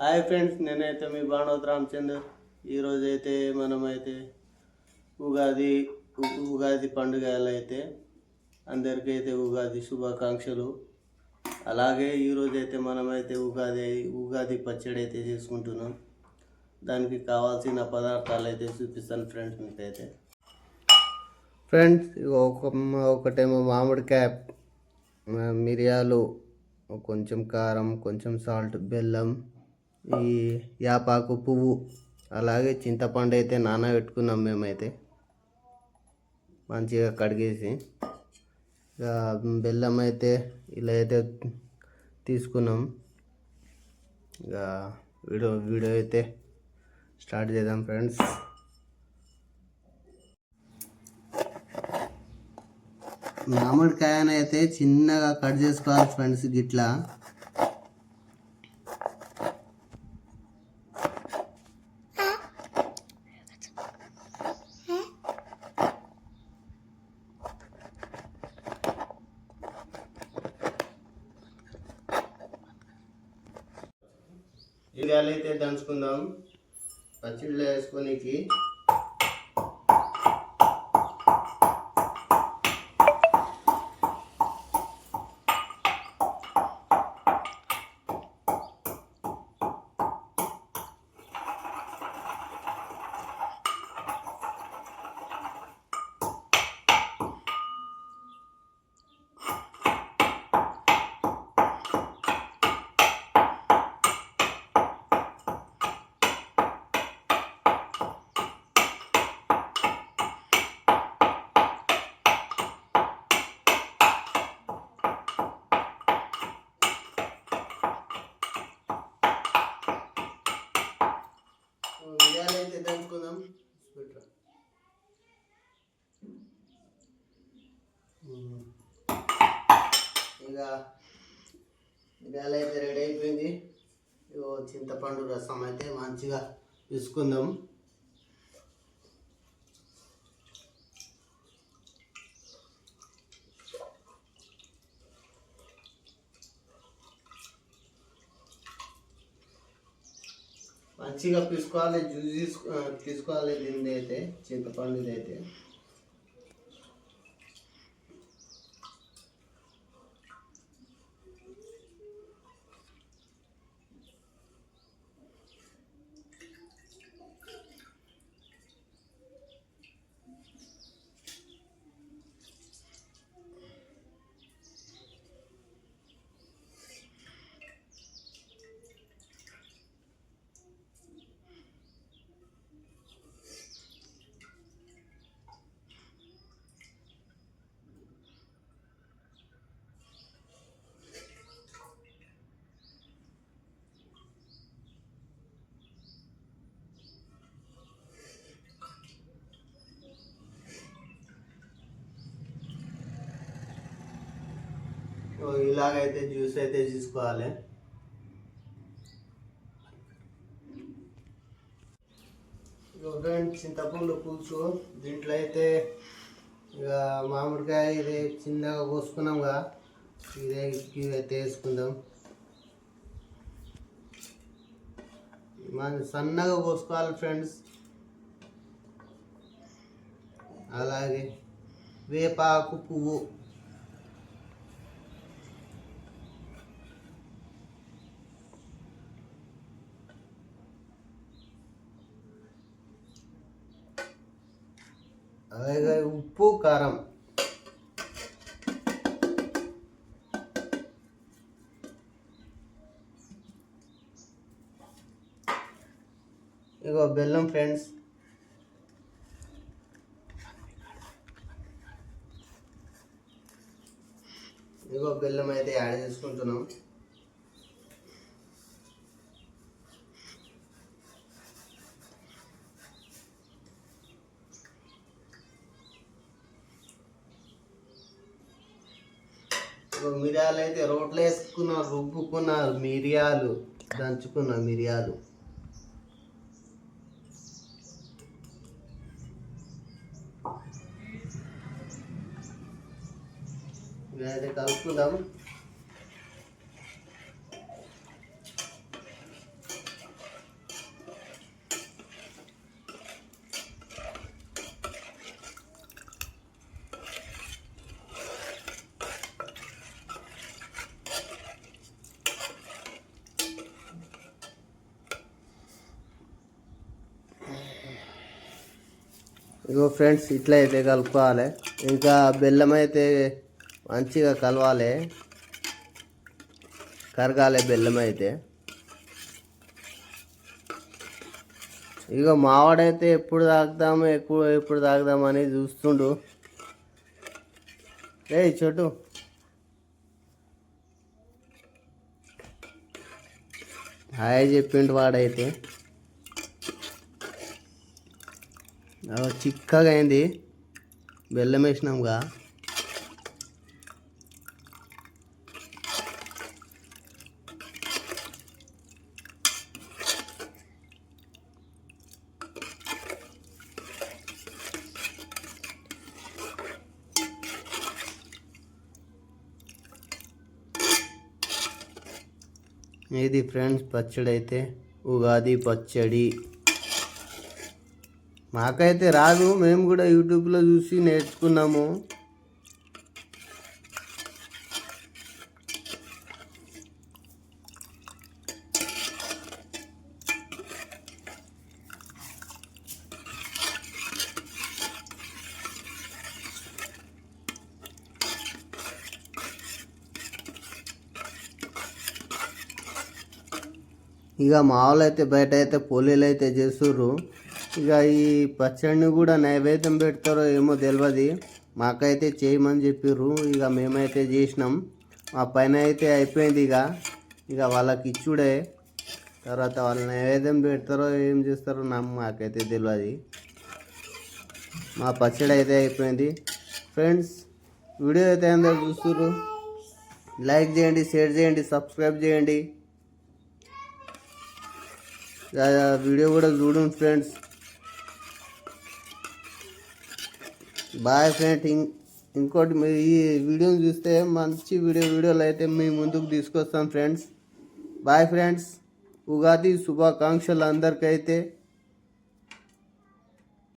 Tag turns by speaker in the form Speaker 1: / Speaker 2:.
Speaker 1: Hi friends, నేనైతే మీ బాణోత్ రామచంద్ర. ఈరోజైతే మనమైతే ఉగాది ఉగాది పండుగ అయితే అందరికైతే ఉగాది శుభాకాంక్షలు. అలాగే ఈరోజైతే మనమైతే ఉగాది పచ్చడి అయితే చేసుకుంటున్నాం. దానికి కావాల్సిన పదార్థాలు అయితే చూపిస్తాను ఫ్రెండ్స్ మీకైతే. ఫ్రెండ్స్, ఒకటేమో మామిడికాయ, మిరియాలు, కొంచెం కారం, కొంచెం సాల్ట్, బెల్లం, ఈ యాపాకు పువ్వు, అలాగే చింతపండు అయితే నానబెట్టుకున్నాం మేమైతే మంచిగా కడిగేసి. బెల్లం అయితే ఇలా అయితే తీసుకున్నాం. ఇక వీడియో అయితే స్టార్ట్ చేద్దాం ఫ్రెండ్స్. మామిడికాయను అయితే చిన్నగా కట్ చేసుకోవాలి ఫ్రెండ్స్. గిట్లా మిరియాలు అయితే దంచుకుందాం పచ్చడిలో వేసుకోనికి. మిరియాలు అయితే దంచుకుందాం. ఇక మిరియాలు అయితే రెడీ అయిపోయింది. చింతపండు రసం అయితే మంచిగా తీసుకుందాం. మంచిగా తీసుకోవాలి, జ్యూస్ తీసుకోవాలి. దీనిది అయితే చింతపండుది అయితే ఇలాగైతే జ్యూస్ అయితే తీసుకోవాలి. చింతపండు పులుసు దీంట్లో అయితే ఇక మామిడికాయ ఇది చిన్నగా కోసుకున్నాంగా, ఇదైతే వేసుకుందాం. మనం సన్నగా కోసుకోవాలి ఫ్రెండ్స్. అలాగే వేపాకు పువ్వు, అలాగే ఉప్పు, కారం, ఇగో బెల్లం ఫ్రెండ్స్. ఇగో బెల్లం అయితే యాడ్ చేసుకుంటున్నాం. మిరియాలు అయితే రోట్లో వేసుకున్న రుబ్బుకున్న మిరియాలు, దంచుకున్న మిరియాలు. ఇదైతే కలుపుకుందాం. ఇగో ఫ్రెండ్స్ ఇట్లా అయితే కలుపుకోవాలి. ఇంకా బెల్లం అయితే మంచిగా కలవాలి, కరగాలి బెల్లం అయితే. ఇక మావాడైతే ఎప్పుడు తాగుదాము ఎప్పుడు తాగుదామని చూస్తుండు. చోటు హాయ్ చెప్పిండు వాడైతే. చిక్కగా అయింది బెల్లం వేసినాంగా. ఇది ఫ్రెండ్స్ పచ్చడి అయితే, ఉగాది పచ్చడి. మాకైతే రాదు, మేము కూడా యూట్యూబ్లో చూసి నేర్చుకున్నాము. ఇక మా వాళ్ళు అయితే బయట అయితే పోలీలు అయితే చేస్తుర్రు. ఇక ఈ పచ్చడిని కూడా నైవేద్యం పెడతారో ఏమో తెలియదు, మాకైతే చేయమని చెప్పిర్రు. ఇక మేమైతే చేసినాం, మా పైన అయితే అయిపోయింది. ఇక వాళ్ళకి ఇచ్చుడే, తర్వాత వాళ్ళు నైవేద్యం పెడతారో ఏం చేస్తారో మాకైతే తెలియదు. మా పచ్చడి అయితే అయిపోయింది ఫ్రెండ్స్. వీడియో అయితే అందరూ చూస్తుర్రు, లైక్ చేయండి, షేర్ చేయండి, సబ్స్క్రైబ్ చేయండి. వీడియో కూడా చూడండి ఫ్రెండ్స్. Boy friend. ఇంకోటి ఈ వీడియోని చూస్తే మంచి వీడియోలు అయితే మీ ముందుకు తీసుకొస్తాం ఫ్రెండ్స్. Bye friends. ఉగాది శుభాకాంక్షలు అందరికైతే.